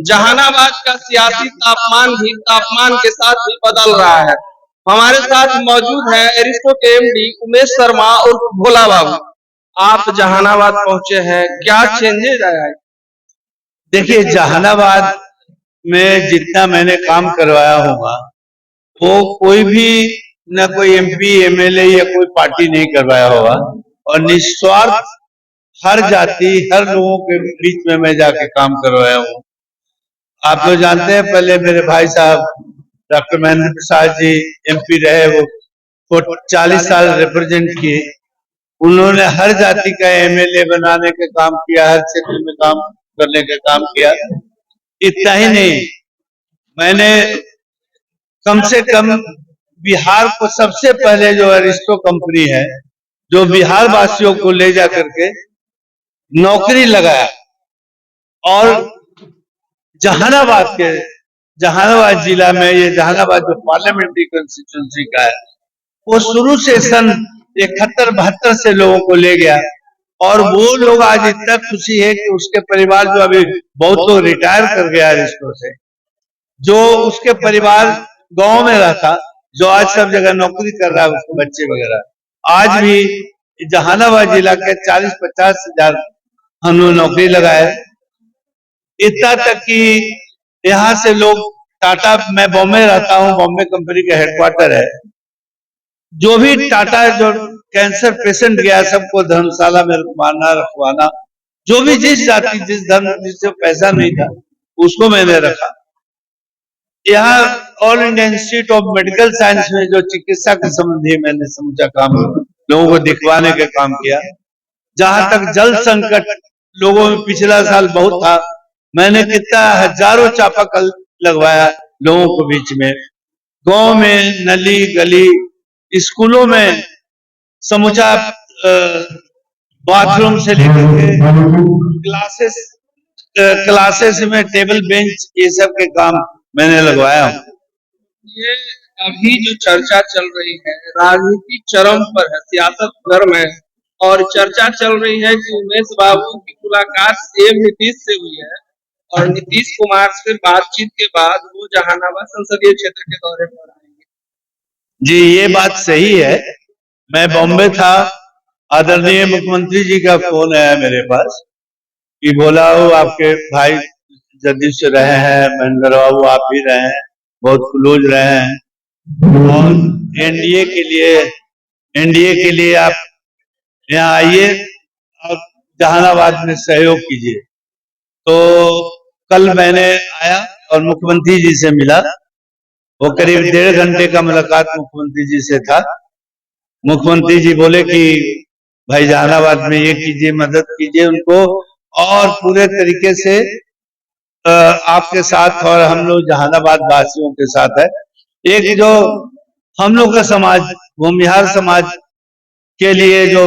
जहानाबाद का सियासी तापमान भी तापमान के साथ ही बदल रहा है। हमारे साथ मौजूद है एरिस्टो के एमडी उमेश शर्मा और भोला बाबू। आप जहानाबाद पहुंचे हैं, क्या चेंजेज आया? देखिए, जहानाबाद में जितना मैंने काम करवाया होगा वो कोई भी न कोई एमपी एमएलए या कोई पार्टी नहीं करवाया होगा, और निस्वार्थ हर जाति हर लोगों के बीच में मैं जाके काम करवाया हूँ। आप लोग जानते हैं, पहले मेरे भाई साहब डॉक्टर महेंद्र प्रसाद जी एमपी रहे, वो 40 साल रिप्रेजेंट किए। उन्होंने हर जाति का एमएलए बनाने का काम किया, हर क्षेत्र में काम करने का काम किया। इतना ही नहीं, मैंने कम से कम बिहार को सबसे पहले जो एरिस्टो कंपनी है, जो बिहार वासियों को ले जा करके नौकरी लगाया, और जहानाबाद जिला में ये जहानाबाद जो पार्लियामेंट्री कंस्टिट्यूंसी का है, वो शुरू से सन 71-72 से लोगों को ले गया, और वो लोग आज इतना खुशी है कि उसके परिवार जो अभी बहुत लोग रिटायर कर गया एरिस्टो से, जो उसके परिवार गांव में रहता, जो आज सब जगह नौकरी कर रहा है, उसके बच्चे वगैरह, आज भी जहानाबाद जिला के 40-50 हजार हमने नौकरी लगाए। इतना तक कि यहाँ से लोग टाटा, मैं बॉम्बे रहता हूँ, बॉम्बे कंपनी का हेडक्वार्टर है, जो भी टाटा जो कैंसर पेशेंट गया सबको धर्मशाला में रखवाना, जो भी जिस जाति जिस धर्म जिससे पैसा नहीं था उसको मैंने रखा। यहाँ all India institute of medical science में जो चिकित्सा के संबंधी मैंने समूचा काम लोगों को दिखवाने का काम किया। जहां तक जल संकट लोगों में पिछला साल बहुत था, मैंने कितना हजारों चापाकल लगवाया लोगों को बीच में, गांव में नली गली, स्कूलों में समूचा बाथरूम से लेकर के क्लासेस में टेबल बेंच, ये सब के काम मैंने लगवाया हूँ। ये अभी जो चर्चा चल रही है, राजनीति चरम पर है, सियासत गर्म है, और चर्चा चल रही है कि उमेश बाबू की मुलाकात सीएम नीतीश से हुई है, और नीतीश कुमार से बातचीत के बाद वो जहानाबाद संसदीय क्षेत्र के दौरे पर आएंगे। जी, ये बात सही है। मैं बॉम्बे था, आदरणीय मुख्यमंत्री जी का फोन आया मेरे पास कि बोला हो आपके भाई जदयू से रहे हैं, महेंद्र बाबू आप भी रहे हैं, बहुत क्लोज रहे हैं, और एनडीए के लिए आप यहाँ आइए और जहानाबाद में सहयोग कीजिए। तो कल मैंने आया और मुख्यमंत्री जी से मिला। वो करीब 1.5 घंटे का मुलाकात मुख्यमंत्री जी से था। मुख्यमंत्री जी बोले कि भाई जहानाबाद में ये कीजिए, मदद कीजिए उनको, और पूरे तरीके से आपके साथ और हम लोग जहानाबाद वासियों के साथ है। एक जो हम लोग का समाज, भूमिहार समाज के लिए जो,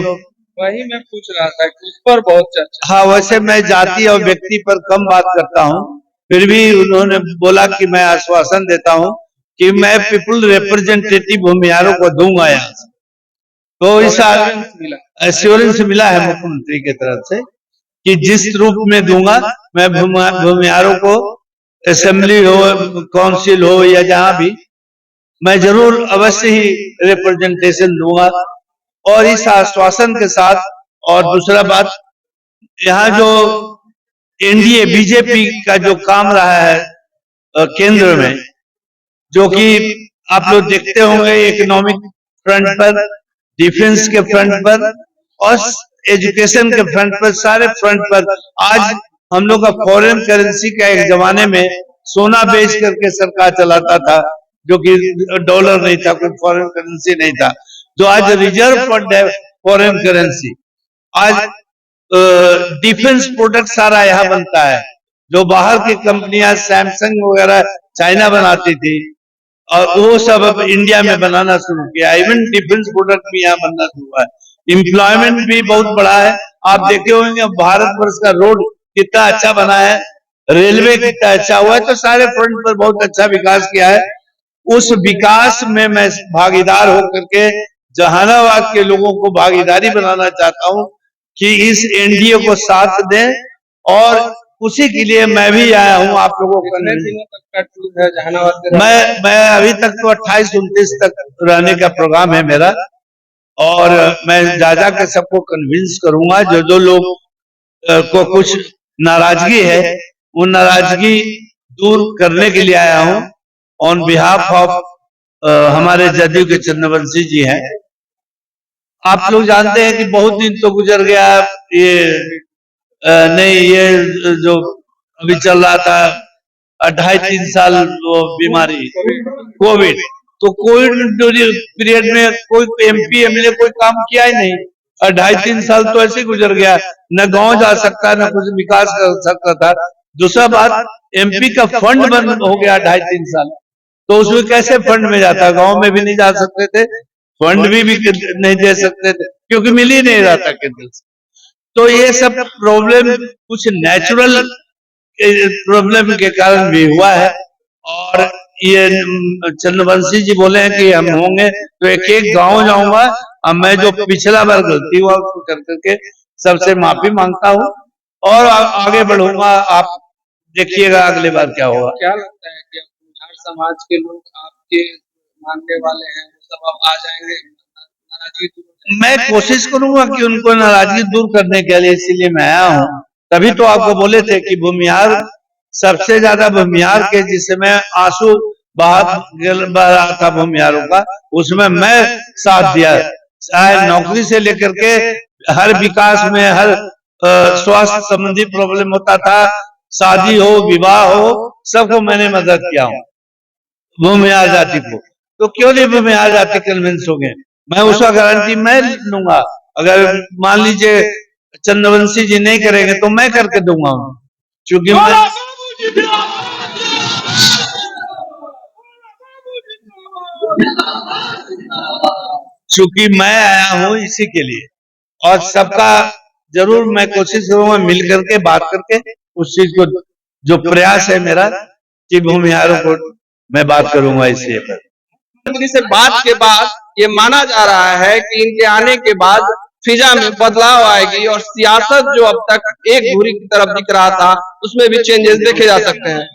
वही मैं पूछ रहा था कि उस पर बहुत चर्चा। हाँ, वैसे मैं जाति और व्यक्ति पर कम बात करता हूँ, फिर भी उन्होंने बोला कि मैं आश्वासन देता हूँ कि मैं पीपुल रिप्रेजेंटेटिव भूमिहारों को दूंगा यहाँ से। तो इस एश्योरेंस मिला है मुख्यमंत्री की तरफ से कि जिस रूप में दूंगा मैं भूमिहारों को, असेंबली हो, काउंसिल हो या जहां भी, मैं जरूर अवश्य ही रिप्रेजेंटेशन दूंगा। और इस आश्वासन के साथ, और दूसरा बात, यहाँ जो एनडीए बीजेपी का जो काम रहा है केंद्र में, जो कि आप लोग देखते होंगे इकोनॉमिक फ्रंट पर, डिफेंस के फ्रंट पर और एजुकेशन के फ्रंट पर, सारे फ्रंट पर आज हम लोग का फॉरेन करेंसी का एक जमाने में सोना बेच करके सरकार चलाता था, जो कि डॉलर नहीं था, कोई फॉरेन करेंसी नहीं था, जो आज रिजर्व फंड है फॉरेन करेंसी। आज डिफेंस प्रोडक्ट सारा यहाँ बनता है, जो बाहर की कंपनियां सैमसंग वगैरह चाइना बनाती थी, और वो सब अब इंडिया में बनाना शुरू किया। इवन डिफेंस प्रोडक्ट भी यहाँ बनना शुरू हुआ है। एम्प्लॉयमेंट भी बहुत बड़ा है। आप देखे होंगे भारतवर्ष का रोड कितना अच्छा बना है, रेलवे कितना अच्छा हुआ है, तो सारे फ्रंट पर बहुत अच्छा विकास किया है। उस विकास में मैं भागीदार होकर के जहानाबाद के लोगों को भागीदारी बनाना चाहता हूँ कि इस एनडीए को साथ दें और उसी के लिए मैं भी आया हूँ आप लोगों को। कितने दिनों तक का टूर है जहानाबाद के? मैं अभी तक तो 28-29 तक रहने का प्रोग्राम है मेरा, और मैं जा के सबको कन्विंस करूंगा। जो जो लोग को कुछ नाराजगी है, वो नाराजगी दूर करने के लिए आया हूँ ऑन बिहाफ ऑफ हमारे जदयू के चंद्रवंशी जी हैं। आप लोग जानते हैं कि बहुत दिन तो गुजर गया, ये नहीं, ये जो अभी चल रहा था 2.5-3 साल वो बीमारी कोविड, तो कोविड पीरियड में कोई MP MLA कोई काम किया ही नहीं, और 2.5-3 साल तो ऐसे गुजर गया, न गांव जा सकता न कुछ विकास कर सकता था। दूसरा बात, MP का फंड बंद हो गया 2.5-3 साल, तो उसमें कैसे फंड में जाता, गांव में भी नहीं जा सकते थे, फंड भी नहीं दे सकते थे क्योंकि मिल ही नहीं रहा था केंद्र से। तो ये सब प्रॉब्लम कुछ नेचुरल प्रॉब्लम के कारण भी हुआ है, और ये चंद्रवंशी जी बोले हैं कि हम होंगे तो एक एक गांव जाऊंगा, और मैं जो पिछला बार गलती हुआ उसको कर करके सबसे माफी मांगता हूँ और आगे बढ़ूंगा। आप देखिएगा अगली बार क्या होगा। क्या लगता है कि हर समाज के लोग आपके मानने वाले हैं, वो सब अब आ जाएंगे, नाराजगी दूर? मैं कोशिश करूंगा कि उनको नाराजगी दूर करने के लिए, इसीलिए मैं आया हूँ। तभी तो आपको बोले थे कि भूमिहार, सबसे ज्यादा भूमिहार के जिसमें आंसू बहा रहा था भूमिहारों का, उसमें मैं साथ दिया। चाहे नौकरी से लेकर के हर विकास में, हर स्वास्थ्य संबंधी प्रॉब्लम होता था, शादी हो, विवाह हो, सबको मैंने मदद किया हूँ भूमिहार जाति को। तो क्यों नहीं भूमिहार जाति कन्विंस हो गए? मैं उसका गारंटी मैं लूंगा। अगर मान लीजिए चंद्रवंशी जी नहीं करेंगे तो मैं करके दूंगा, क्योंकि मैं आया हूँ इसी के लिए, और सबका जरूर मैं कोशिश करूंगा मिल करके बात करके उस चीज को, जो प्रयास है मेरा कि भूमिहारों को मैं बात करूंगा इसलिए। मुख्यमंत्री से बात के बाद ये माना जा रहा है कि इनके आने के बाद फिजा में बदलाव आएगी, और सियासत जो अब तक एक धुरी की तरफ दिख रहा था उसमें भी चेंजेस देखे जा सकते हैं।